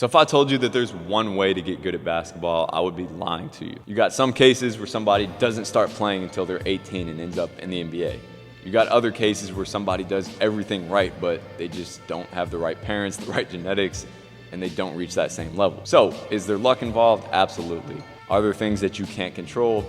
So if I told you that there's one way to get good at basketball, I would be lying to you. You got some cases where somebody doesn't start playing until they're 18 and ends up in the NBA. You got other cases where somebody does everything right, but they just don't have the right parents, the right genetics, and they don't reach that same level. So is there luck involved? Absolutely. Are there things that you can't control?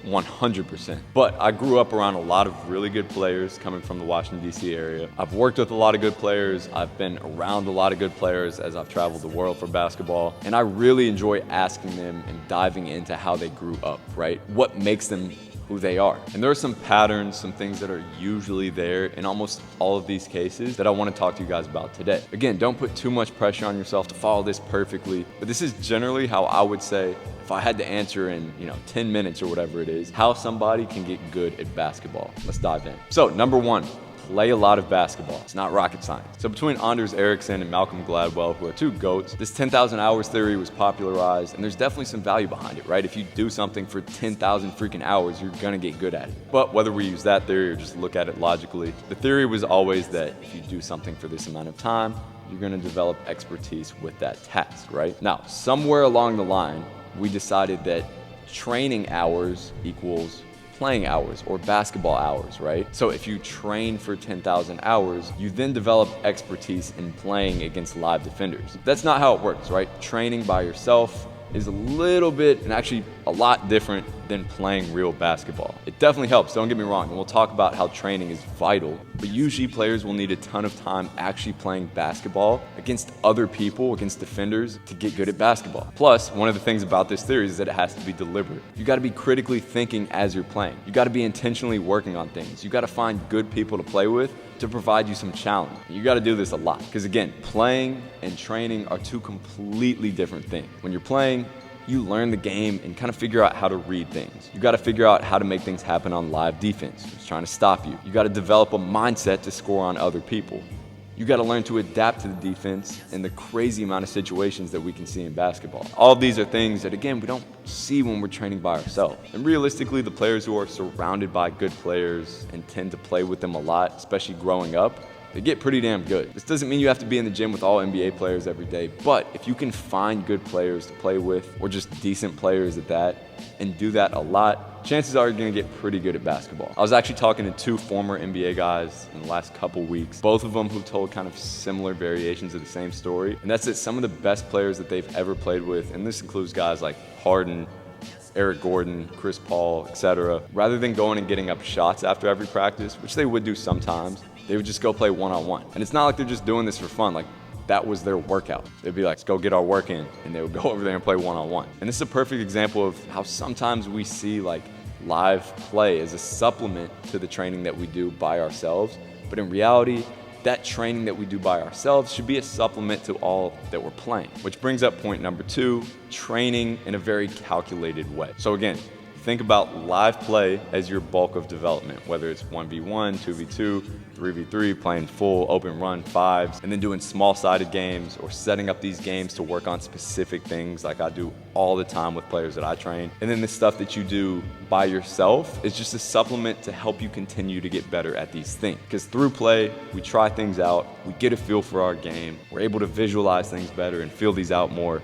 100%. But I grew up around a lot of really good players coming from the Washington, D.C. area. I've worked with a lot of good players. I've been around a lot of good players as I've traveled the world for basketball. And I really enjoy asking them and diving into how they grew up, right? What makes them who they are. And there are some patterns, some things that are usually there in almost all of these cases that I want to talk to you guys about today. Again, don't put too much pressure on yourself to follow this perfectly, but this is generally how I would say, if I had to answer in 10 minutes or whatever it is, how somebody can get good at basketball. Let's dive in. So number one, play a lot of basketball. It's not rocket science. So between Anders Ericsson and Malcolm Gladwell, who are two GOATs, this 10,000 hours theory was popularized, and there's definitely some value behind it, right? If you do something for 10,000 freaking hours, you're gonna get good at it. But whether we use that theory or just look at it logically, the theory was always that if you do something for this amount of time, you're gonna develop expertise with that task, right? Now, somewhere along the line, we decided that training hours equals playing hours or basketball hours, right? So if you train for 10,000 hours, you then develop expertise in playing against live defenders. That's not how it works, right? Training by yourself is a little bit, and actually a lot different than playing real basketball. It definitely helps, don't get me wrong, and we'll talk about how training is vital, but usually players will need a ton of time actually playing basketball against other people, against defenders, to get good at basketball. Plus, one of the things about this theory is that it has to be deliberate. You gotta be critically thinking as you're playing. You gotta be intentionally working on things. You gotta find good people to play with to provide you some challenge. You gotta do this a lot, because again, playing and training are two completely different things. When you're playing, you learn the game and kind of figure out how to read things. You got to figure out how to make things happen on live defense, who's trying to stop you. You got to develop a mindset to score on other people. You got to learn to adapt to the defense and the crazy amount of situations that we can see in basketball. All of these are things that, again, we don't see when we're training by ourselves. And realistically, the players who are surrounded by good players and tend to play with them a lot, especially growing up, they get pretty damn good. This doesn't mean you have to be in the gym with all NBA players every day, but if you can find good players to play with, or just decent players at that, and do that a lot, chances are you're gonna get pretty good at basketball. I was actually talking to two former NBA guys in the last couple weeks, both of them who told kind of similar variations of the same story, and that's that some of the best players that they've ever played with, and this includes guys like Harden, Eric Gordon, Chris Paul, etc., rather than going and getting up shots after every practice, which they would do sometimes, they would just go play one-on-one. And it's not like they're just doing this for fun. Like, that was their workout. They'd be like, let's go get our work in. And they would go over there and play one-on-one. And this is a perfect example of how sometimes we see like live play as a supplement to the training that we do by ourselves. But in reality, that training that we do by ourselves should be a supplement to all that we're playing. Which brings up point number two, training in a very calculated way. So again, think about live play as your bulk of development, whether it's 1v1, 2v2, 3v3, playing full open run fives, and then doing small-sided games or setting up these games to work on specific things like I do all the time with players that I train. And then the stuff that you do by yourself is just a supplement to help you continue to get better at these things. Because through play, we try things out, we get a feel for our game, we're able to visualize things better and feel these out more.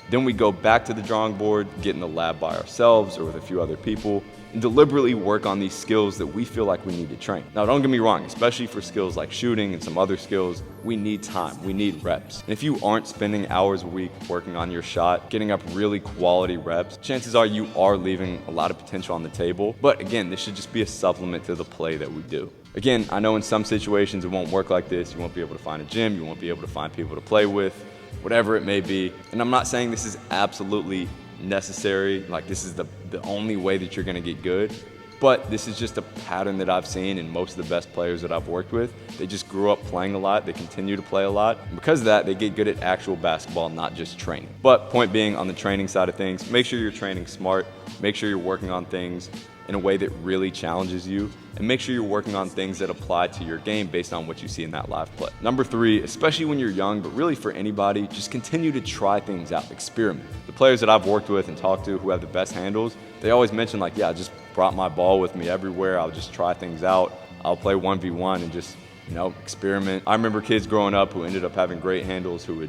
Then we go back to the drawing board, get in the lab by ourselves or with a few other people, and deliberately work on these skills that we feel like we need to train. Now, don't get me wrong, especially for skills like shooting and some other skills, we need time, we need reps. And if you aren't spending hours a week working on your shot, getting up really quality reps, chances are you are leaving a lot of potential on the table. But again, this should just be a supplement to the play that we do. Again, I know in some situations it won't work like this. You won't be able to find a gym, you won't be able to find people to play with, whatever it may be. And I'm not saying this is absolutely necessary, like this is the only way that you're gonna get good, but this is just a pattern that I've seen in most of the best players that I've worked with. They just grew up playing a lot, they continue to play a lot, and because of that, they get good at actual basketball, not just training. But point being, on the training side of things, make sure you're training smart, make sure you're working on things in a way that really challenges you, and make sure you're working on things that apply to your game based on what you see in that live play. Number three, especially when you're young, but really for anybody, just continue to try things out, experiment. The players that I've worked with and talked to who have the best handles, they always mention like, yeah, I just brought my ball with me everywhere. I'll just try things out. I'll play 1v1 and just Experiment. I remember kids growing up who ended up having great handles who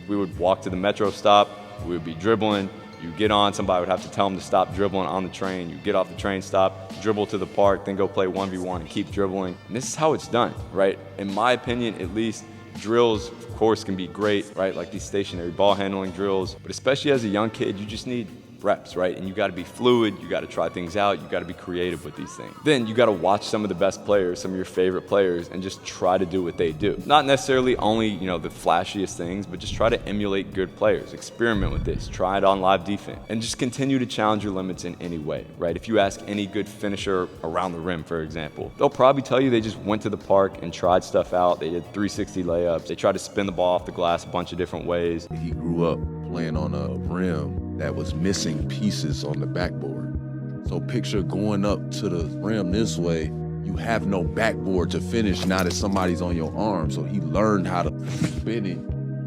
we would walk to the metro stop, we would be dribbling, you get on, somebody would have to tell them to stop dribbling on the train, you get off the train stop, dribble to the park, then go play 1v1 and keep dribbling. And this is how it's done, right? In my opinion, at least, drills, of course, can be great, right? Like these stationary ball handling drills, but especially as a young kid, you just need reps, right? And you got to be fluid, you got to try things out, you got to be creative with these things. Then you got to watch some of the best players, some of your favorite players, and just try to do what they do. Not necessarily only, the flashiest things, but just try to emulate good players. Experiment with this, try it on live defense, and just continue to challenge your limits in any way, right? If you ask any good finisher around the rim, for example, they'll probably tell you they just went to the park and tried stuff out. They did 360 layups. They tried to spin the ball off the glass a bunch of different ways. He grew up playing on a rim that was missing pieces on the backboard. So picture going up to the rim this way, you have no backboard to finish now that somebody's on your arm. So he learned how to spin it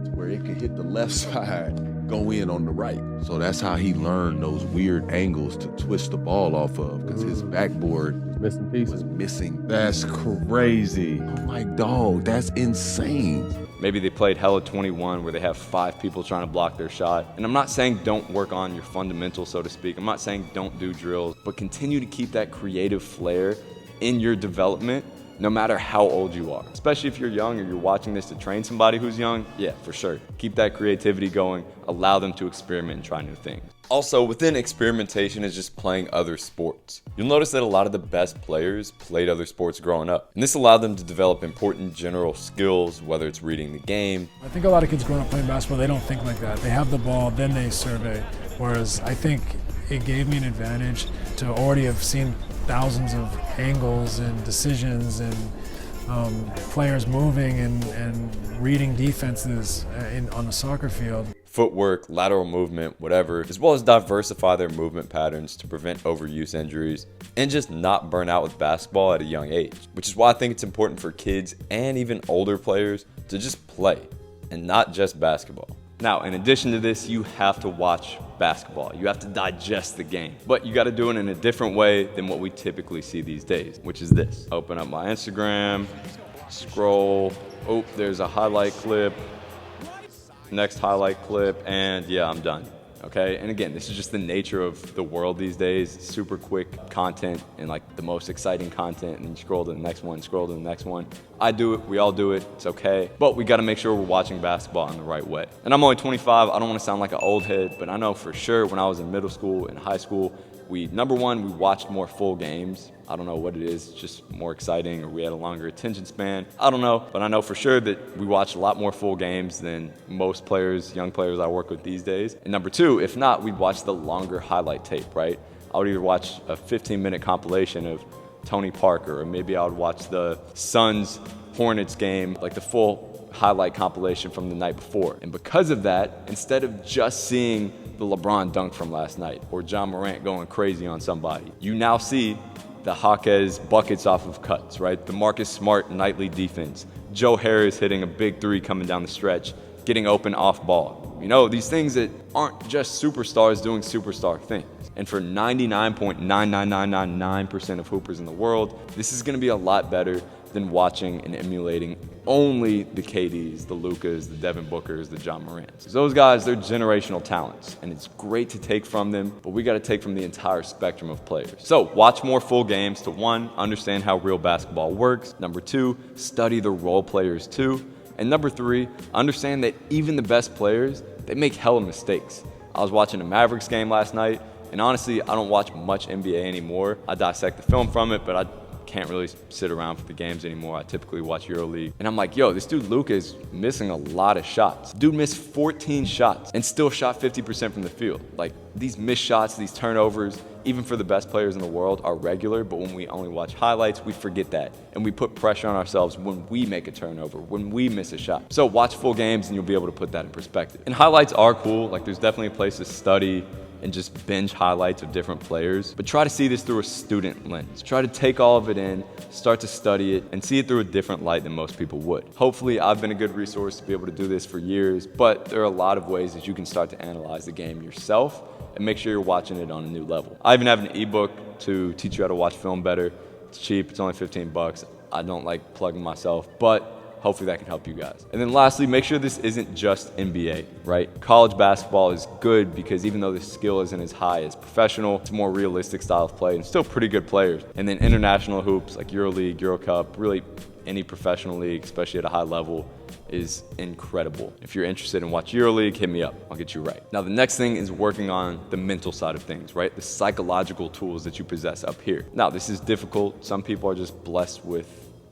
to where it could hit the left side, go in on the right. So that's how he learned those weird angles to twist the ball off of, because his backboard missing pieces. was missing. That's crazy. I'm like, dog, that's insane. Maybe they played Hella 21 where they have 5 people trying to block their shot. And I'm not saying don't work on your fundamentals, so to speak. I'm not saying don't do drills, but continue to keep that creative flair in your development no matter how old you are. Especially if you're young or you're watching this to train somebody who's young, yeah, for sure. Keep that creativity going, allow them to experiment and try new things. Also, within experimentation is just playing other sports. You'll notice that a lot of the best players played other sports growing up. And this allowed them to develop important general skills, whether it's reading the game. I think a lot of kids growing up playing basketball, they don't think like that. They have the ball, then they survey. Whereas I think it gave me an advantage to already have seen thousands of angles and decisions and players moving and reading defenses on the soccer field. Footwork, lateral movement, whatever, as well as diversify their movement patterns to prevent overuse injuries and just not burn out with basketball at a young age, which is why I think it's important for kids and even older players to just play and not just basketball. Now, in addition to this, you have to watch basketball. You have to digest the game, but you got to do it in a different way than what we typically see these days, which is this. Open up my Instagram, scroll, oh, there's a highlight clip, next highlight clip, and yeah, I'm done. Okay, and again, this is just the nature of the world these days. Super quick content and like the most exciting content, and then you scroll to the next one, scroll to the next one. I do it, we all do it, it's okay. But we gotta make sure we're watching basketball in the right way. And I'm only 25, I don't wanna sound like an old head, but I know for sure when I was in middle school and high school, number one, we watched more full games. I don't know what it is, just more exciting, or we had a longer attention span. I don't know, but I know for sure that we watched a lot more full games than most players, young players I work with these days. And number two, if not, we'd watch the longer highlight tape, right? I would either watch a 15-minute compilation of Tony Parker, or maybe I would watch the Suns-Hornets game, like the full highlight compilation from the night before. And because of that, instead of just seeing the LeBron dunk from last night or John Morant going crazy on somebody, you now see the Jaquez buckets off of cuts, right? The Marcus Smart nightly defense, Joe Harris hitting a big three coming down the stretch, getting open off ball. These things that aren't just superstars doing superstar things. And for 99.99999% of hoopers in the world, this is gonna be a lot better than watching and emulating only the KDs, the Lukas, the Devin Bookers, the John Morants. Because those guys, they're generational talents, and it's great to take from them, but we gotta take from the entire spectrum of players. So watch more full games to, one, understand how real basketball works. Number two, study the role players too. And number three, understand that even the best players, they make hella mistakes. I was watching a Mavericks game last night, and honestly, I don't watch much NBA anymore. I dissect the film from it, but I can't really sit around for the games anymore. I typically watch EuroLeague. And I'm like, yo, this dude Luka is missing a lot of shots. Dude missed 14 shots and still shot 50% from the field. Like, these missed shots, these turnovers, even for the best players in the world, are regular, but when we only watch highlights, we forget that. And we put pressure on ourselves when we make a turnover, when we miss a shot. So watch full games and you'll be able to put that in perspective. And highlights are cool. Like, there's definitely a place to study and just binge highlights of different players. But try to see this through a student lens. Try to take all of it in, start to study it, and see it through a different light than most people would. Hopefully, I've been a good resource to be able to do this for years, but there are a lot of ways that you can start to analyze the game yourself and make sure you're watching it on a new level. I even have an ebook to teach you how to watch film better. It's cheap, it's only 15 bucks. I don't like plugging myself, but hopefully that can help you guys. And then lastly, make sure this isn't just NBA, right? College basketball is good because even though the skill isn't as high as professional, it's a more realistic style of play and still pretty good players. And then international hoops like EuroLeague, Euro Cup, really any professional league, especially at a high level, is incredible. If you're interested in watch EuroLeague, hit me up. I'll get you right. Now, the next thing is working on the mental side of things, right? The psychological tools that you possess up here. Now, this is difficult. Some people are just blessed with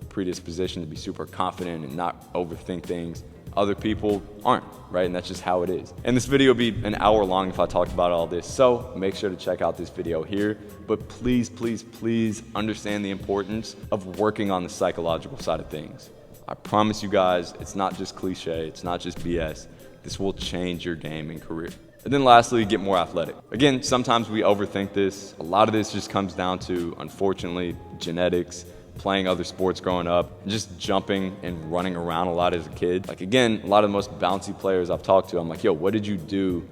predisposition to be super confident and not overthink things. Other people aren't, right? And that's just how it is. And this video will be an hour long if I talked about all this. So make sure to check out this video here. But please, please, please understand the importance of working on the psychological side of things. I promise you guys, it's not just cliche. It's not just BS. This will change your game and career. And then lastly, get more athletic. Again, sometimes we overthink this. A lot of this just comes down to, unfortunately, genetics, playing other sports growing up, just jumping and running around a lot as a kid. Like again, a lot of the most bouncy players I've talked to, I'm like, yo, what did you do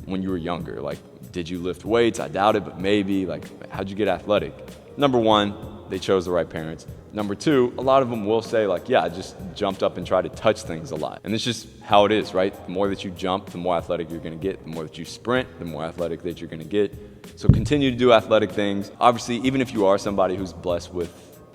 when you were younger? Like, did you lift weights? I doubt it, but maybe. Like, how'd you get athletic? Number one, they chose the right parents. Number two, a lot of them will say like, yeah, I just jumped up and tried to touch things a lot. And it's just how it is, right? The more that you jump, the more athletic you're gonna get. The more that you sprint, the more athletic that you're gonna get. So continue to do athletic things. Obviously, even if you are somebody who's blessed with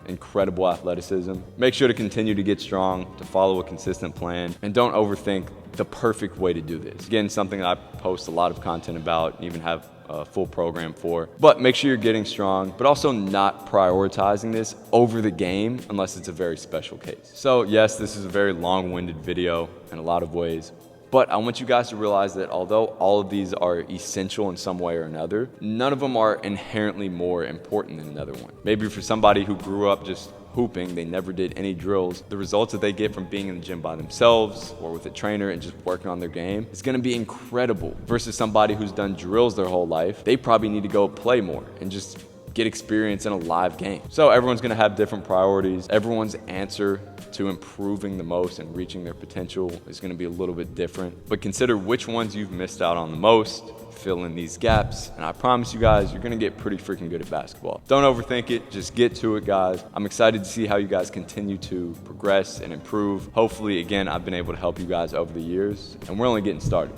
incredible athleticism, make sure to continue to get strong, to follow a consistent plan, and don't overthink the perfect way to do this. Again, something I post a lot of content about and even have a full program for. But make sure you're getting strong, but also not prioritizing this over the game unless it's a very special case. So yes, this is a very long-winded video in a lot of ways, but I want you guys to realize that although all of these are essential in some way or another, none of them are inherently more important than another one. Maybe for somebody who grew up just hooping, they never did any drills, the results that they get from being in the gym by themselves or with a trainer and just working on their game is gonna be incredible versus somebody who's done drills their whole life. They probably need to go play more and just get experience in a live game. So everyone's gonna have different priorities. Everyone's answer to improving the most and reaching their potential is gonna be a little bit different. But consider which ones you've missed out on the most, fill in these gaps, and I promise you guys, you're gonna get pretty freaking good at basketball. Don't overthink it, just get to it, guys. I'm excited to see how you guys continue to progress and improve. Hopefully, again, I've been able to help you guys over the years, and we're only getting started.